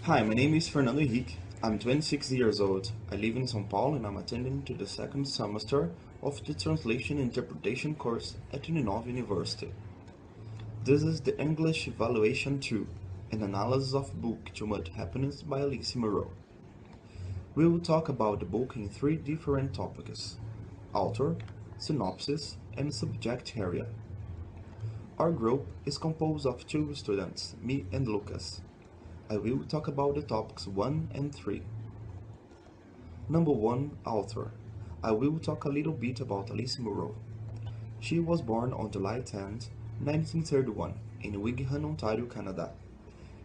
Hi, my name is Fernando Henrique. I'm 26 years old. I live in São Paulo and I'm attending to the second semester of the Translation Interpretation course at Uninove University. This is the English Evaluation 2, an analysis of book Too Much Happiness by Alice Munro. We will talk about the book in three different topics: author, synopsis, and subject area. Our group is composed of two students, me and Lucas. I will talk about the topics 1 and 3. Number 1, author. I will talk a little bit about Alice Munro. She was born on July 10, 1931, in Wigham, Ontario, Canada.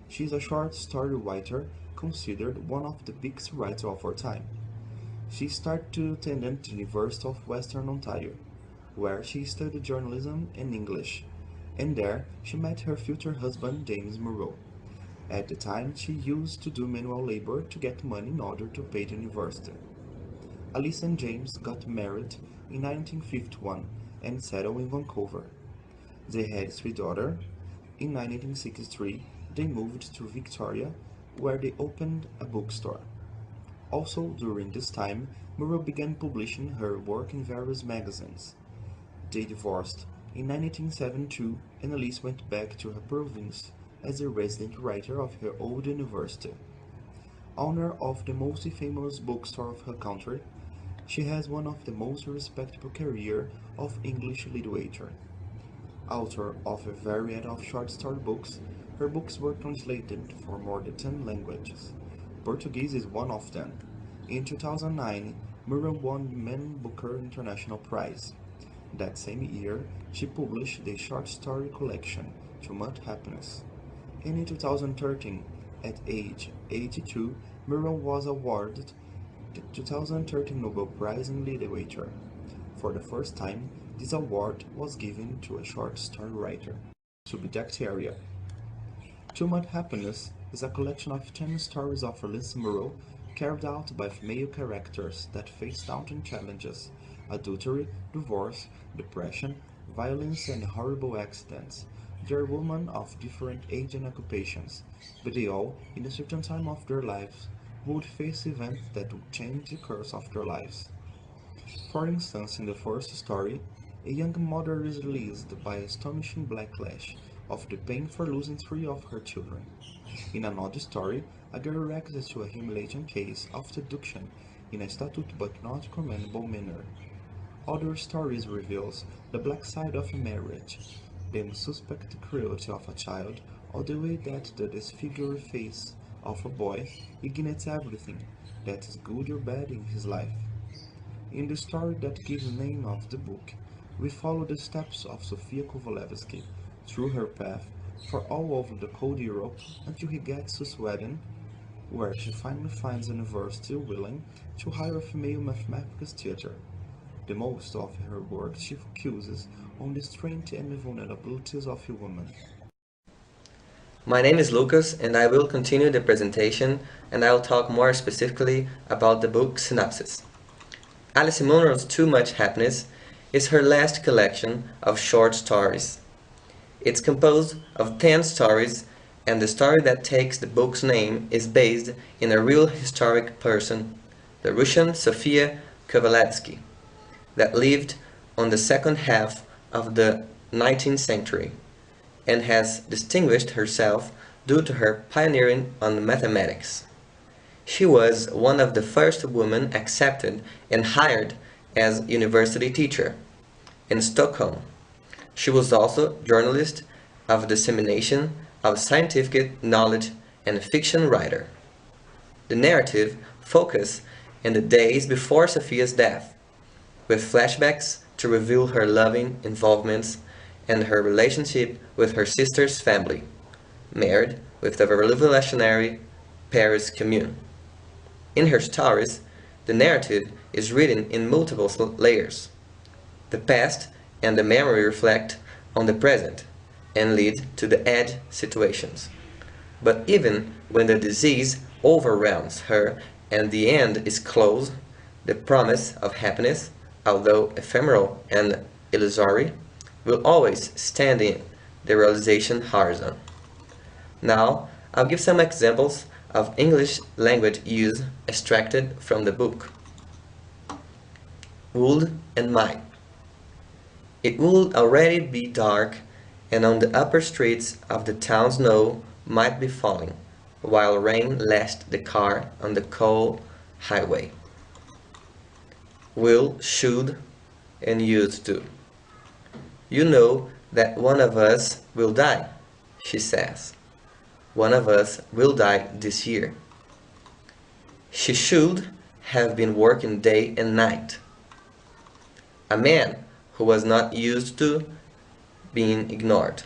She is a short story writer, considered one of the biggest writers of her time. She started to attend the University of Western Ontario, where she studied journalism and English, and there she met her future husband James Munro. At the time, she used to do manual labor to get money in order to pay the university. Alice and James got married in 1951 and settled in Vancouver. They had 3 daughters. In 1963, they moved to Victoria, where they opened a bookstore. Also, during this time, Munro began publishing her work in various magazines. They divorced in 1972, and Alice went back to her province as a resident writer of her old university. Owner of the most famous bookstore of her country, she has one of the most respectable career of English literature. Author of a variety of short story books, her books were translated for more than 10 languages. Portuguese is one of them. In 2009, Munro won the Man Booker International Prize. That same year, she published the short story collection, Too Much Happiness. And in 2013, at age 82, Munro was awarded the 2013 Nobel Prize in Literature. For the first time, this award was given to a short story writer. Subject area. Too Much Happiness is a collection of 10 stories of Alice Munro carried out by female characters that face daunting challenges: adultery, divorce, depression, violence, and horrible accidents. They are women of different age and occupations, but they all, in a certain time of their lives, would face events that would change the course of their lives. For instance, in the first story, a young mother is released by an astonishing backlash of the pain for losing 3 of her children. In another story, a girl reacts to a humiliating case of seduction in a statute but not commendable manner. Other stories reveals the black side of marriage, the unsuspected cruelty of a child, or the way that the disfigured face of a boy ignites everything that is good or bad in his life. In the story that gives the name of the book, we follow the steps of Sofia Kovalevsky through her path for all over the cold Europe until he gets to Sweden, where she finally finds a university willing to hire a female mathematics teacher. The most of her work she focuses on the strength and vulnerabilities of a woman. My name is Lucas and I will continue the presentation and I will talk more specifically about the book synopsis. Alice Munro's Too Much Happiness is her last collection of short stories. It's composed of 10 stories, and the story that takes the book's name is based in a real historic person, the Russian Sofia Kovalevsky, that lived on the second half of the 19th century and has distinguished herself due to her pioneering on mathematics. She was one of the first women accepted and hired as university teacher in Stockholm. She was also journalist of dissemination of scientific knowledge and fiction writer. The narrative focuses in the days before Sophia's death, with flashbacks to reveal her loving involvements and her relationship with her sister's family, married with the revolutionary Paris Commune. In her stories, the narrative is written in multiple layers. The past and the memory reflect on the present and lead to the edge situations. But even when the disease overwhelms her and the end is close, the promise of happiness, although ephemeral and illusory, will always stand in the realization horizon. Now, I'll give some examples of English language use extracted from the book. Would and might. It would already be dark, and on the upper streets of the town snow might be falling, while rain lashed the car on the cold highway. Will, should, and used to. You know that one of us will die, she says. One of us will die this year. She should have been working day and night. A man who was not used to being ignored.